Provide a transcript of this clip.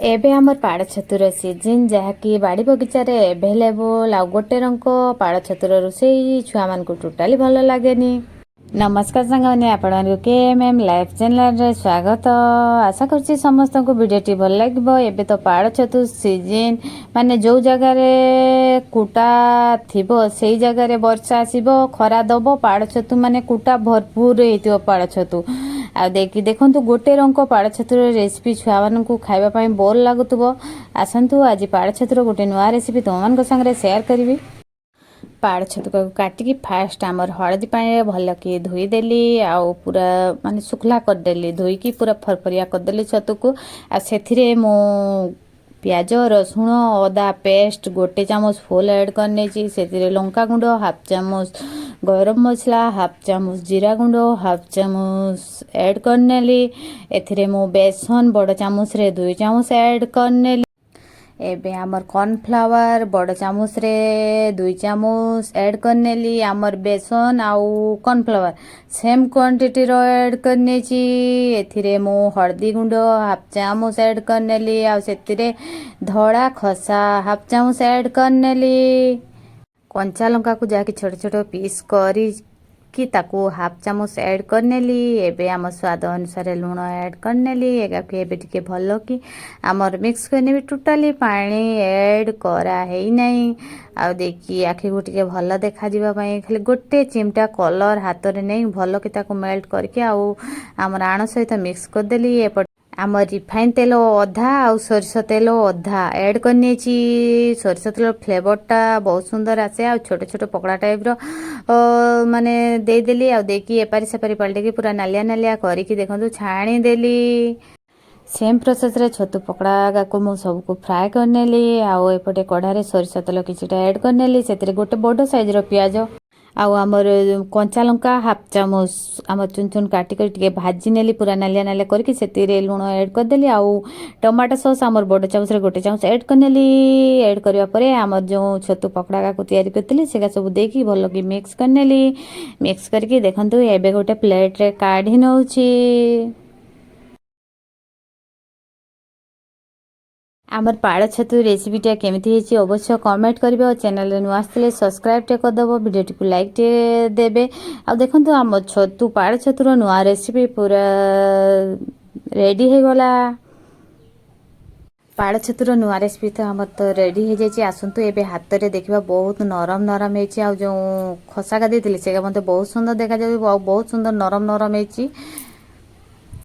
ଏବେ ଆମର ପାଳ ଛତୁର ସିଜିନ୍, ଯାହାକି ବାଡ଼ି ବଗିଚାରେ ଏଭେଲେବୁଲ୍। ଆଉ ଗୋଟେ ରଙ୍କ ପାଳ ଛତୁର ରୋଷେଇ ଛୁଆମାନଙ୍କୁ ଟୋଟାଲି ଭଲ ଲାଗେନି। ନମସ୍କାର ସାଙ୍ଗମାନେ, ଆପଣଙ୍କୁ KMM ଲାଇଫ୍ ଚ୍ୟାନେଲରେ ସ୍ୱାଗତ। ଆଶା କରୁଛି ସମସ୍ତଙ୍କୁ ଭିଡ଼ିଓଟି ଭଲ ଲାଗିବ। ଏବେ ତ ପାଳ ଛତୁ ସିଜିନ୍, ମାନେ ଯେଉଁ ଜାଗାରେ କୁଟା ଥିବ ସେଇ ଜାଗାରେ ବର୍ଷା ଆସିବ, ଖରା ଦେବ, ପାଳ ଛତୁ ମାନେ କୁଟା ଭରପୁର ହେଇଥିବ ପାଳ ଛତୁ। ଆଉ ଦେଖନ୍ତୁ ଗୋଟେ ରଙ୍କ ପାଳ ଛତୁର ରେସିପି ଛୁଆମାନଙ୍କୁ ଖାଇବା ପାଇଁ ବୋର୍ ଲାଗୁଥିବ। ଆସନ୍ତୁ ଆଜି ପାଳ ଛତୁର ଗୋଟେ ନୂଆ ରେସିପି ତୁମମାନଙ୍କ ସାଙ୍ଗରେ ସେୟାର କରିବି। ପାଳ ଛତୁକୁ କାଟିକି ଫାଷ୍ଟ ଆମର ହଳଦୀ ପାଣିରେ ଭଲକି ଧୋଇଦେଲି, ଆଉ ପୁରା ମାନେ ଶୁଖଲା କରିଦେଲି। ଧୋଇକି ପୁରା ଫରଫରିଆ କରିଦେଲି ଛତୁକୁ। ଆଉ ସେଥିରେ ମୁଁ ପିଆଜ, ରସୁଣ, ଅଦା ପେଷ୍ଟ ଗୋଟେ ଚାମଚ ଫୁଲ୍ ଆଡ଼୍ କରିନେଇଛି। ସେଥିରେ ଲଙ୍କାଗୁଣ୍ଡ ହାଫ୍ ଚାମଚ, ଗରମ ମସଲା ହାଫ୍ ଚାମଚ, ଜିରା ଗୁଣ୍ଡ ହାଫ୍ ଚାମଚ ଆଡ଼୍ କରିନେଲି। ଏଥିରେ ମୁଁ ବେସନ ବଡ଼ ଚାମଚରେ 2 ଚାମଚ ଆଡ଼୍ କରିନେଲି। ଏବେ ଆମର କର୍ଣ୍ଣଫ୍ଲାୱାର ବଡ଼ ଚାମଚରେ 2 ଚାମଚ ଆଡ଼୍ କରିନେଲି। ଆମର ବେସନ ଆଉ କର୍ଣ୍ଣଫ୍ଲାୱାର ସେମ୍ କ୍ୱାଣ୍ଟିଟିର ଆଡ଼୍ କରିନେଇଛି। ଏଥିରେ ମୁଁ ହଳଦୀ ଗୁଣ୍ଡ ହାଫ୍ ଚାମଚ ଆଡ଼୍ କରିନେଲି। ଆଉ ସେଥିରେ ଧଳା ଖସା ହାଫ୍ ଚାମଚ ଆଡ଼୍ କରିନେଲି। କଞ୍ଚା ଲଙ୍କାକୁ ଯାହାକି ଛୋଟ ଛୋଟ ପିସ୍ କରିକି ତାକୁ ହାଫ୍ ଚାମଚ ଆଡ଼୍ କରିନେଲି। ଏବେ ଆମ ସ୍ୱାଦ ଅନୁସାରେ ଲୁଣ ଆଡ଼୍ କରିନେଲି। ଏହାକୁ ଏବେ ଟିକେ ଭଲ କି ଆମର ମିକ୍ସ କରିନେବି। ଟୋଟାଲି ପାଣି ଆଡ଼୍ କରା ହେଇନାହିଁ। ଆଉ ଦେଖି ଆଖିକୁ ଟିକେ ଭଲ ଦେଖାଯିବା ପାଇଁ ଖାଲି ଗୋଟେ ଚିମଟା କଲର୍ ହାତରେ ନେଇ ଭଲ କି ତାକୁ ମେଲ୍ଟ କରିକି ଆଉ ଆମର ଆଣ ସହିତ ମିକ୍ସ କରିଦେଲି। ଏପଟେ ଆମର ରିଫାଇନ୍ ତେଲ ଅଧା ଆଉ ସୋରିଷ ତେଲ ଅଧା ଆଡ଼୍ କରିନେଇଛି। ସୋରିଷ ତେଲ ଫ୍ଲେଭରଟା ବହୁତ ସୁନ୍ଦର ଆସେ। ଆଉ ଛୋଟ ଛୋଟ ପକୋଡ଼ା ଟାଇପ୍ର ମାନେ ଦେଇଦେଲି। ଆଉ ଦେଇକି ଏପାରି ସେପାରି ପାଲଟିକି ପୁରା ନାଲିଆ ନାଲିଆ କରିକି ଦେଖନ୍ତୁ ଛାଣିଦେଲି। ସେମ୍ ପ୍ରୋସେସ୍ରେ ଛତୁ ପକୋଡ଼ାକୁ ମୁଁ ସବୁକୁ ଫ୍ରାଏ କରିନେଲି। ଆଉ ଏପଟେ କଢ଼ାରେ ସୋରିଷ ତେଲ କିଛିଟା ଆଡ଼୍ କରିନେଲି। ସେଥିରେ ଗୋଟେ ବଡ଼ ସାଇଜ୍ର ପିଆଜ ଆଉ ଆମର କଞ୍ଚା ଲଙ୍କା ହାଫ୍ ଚାମଚ ଆମର ଚୁନ ଚୁନ କାଟିକରି ଟିକେ ଭାଜି ନେଲି ପୁରା ନାଲିଆ ନାଲିଆ କରିକି। ସେଥିରେ ଲୁଣ ଆଡ଼୍ କରିଦେଲି। ଆଉ ଟମାଟୋ ସସ୍ ଆମର ବଡ଼ ଚାମଚରେ 1 ଚାମଚ ଆଡ଼୍ କରିନେଲି। ଆଡ଼୍ କରିବା ପରେ ଆମର ଯେଉଁ ଛତୁ ପକୋଡ଼ାକୁ ତିଆରି କରିଥିଲି ସେଟା ସବୁ ଦେଇକି ଭଲକି ମିକ୍ସ କରିନେଲି। ମିକ୍ସ କରିକି ଦେଖନ୍ତୁ ଏବେ ଗୋଟେ ପ୍ଲେଟ୍ରେ କାଢ଼ି ନେଉଛି। ଆମର ପାଳ ଛତୁ ରେସିପିଟା କେମିତି ହେଇଛି ଅବଶ୍ୟ କମେଣ୍ଟ କରିବେ। ଆଉ ଚ୍ୟାନେଲରେ ନୂଆ ଆସିଥିଲେ ସବସ୍କ୍ରାଇବ୍ଟେ କରିଦେବ, ଭିଡ଼ିଓଟିକୁ ଲାଇକ୍ଟେ ଦେବେ। ଆଉ ଦେଖନ୍ତୁ ଆମ ଛତୁ ପାଳ ଛତୁର ନୂଆ ରେସିପି ପୁରା ରେଡ଼ି ହେଇଗଲା। ପାଳ ଛତୁର ନୂଆ ରେସିପି ତ ଆମର ତ ରେଡ଼ି ହେଇଯାଇଛି। ଆସନ୍ତୁ ଏବେ ହାତରେ ଦେଖିବା ବହୁତ ନରମ ନରମ ହେଇଛି। ଆଉ ଯେଉଁ ଖସାକା ଦେଇଥିଲି ସେଇଟା ମୋତେ ବହୁତ ସୁନ୍ଦର ଦେଖାଯାଉଛି ଆଉ ବହୁତ ସୁନ୍ଦର ନରମ ନରମ ହେଇଛି।